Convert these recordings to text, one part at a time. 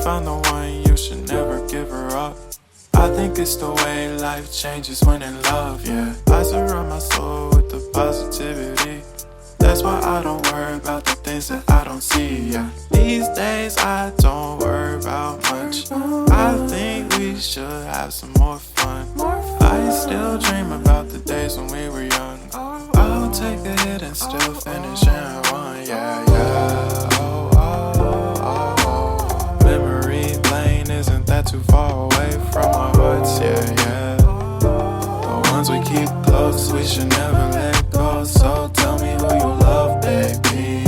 found the one, you should never give her up. I think it's the way life changes when in love, yeah. I surround my soul with the positivity. That's why I don't worry about the things that I don't see, yeah. These days I don't worry about much. I think we should have some more fun. I still dream about the days when we were young. I'll take a hit and still finish in one, yeah, yeah. Oh, oh, oh, oh. Memory lane isn't that too far away from our hearts, yeah, yeah. The ones we keep close, we should never let go. So tell me who you love, baby.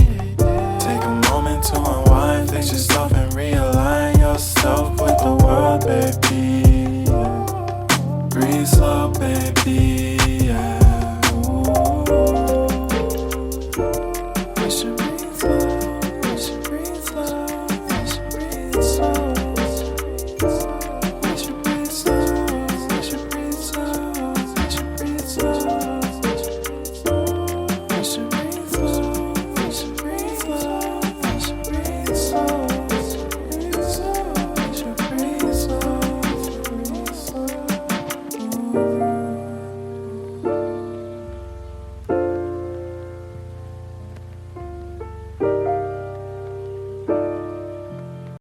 Take a moment to unwind, fix yourself and realign yourself with the world, baby.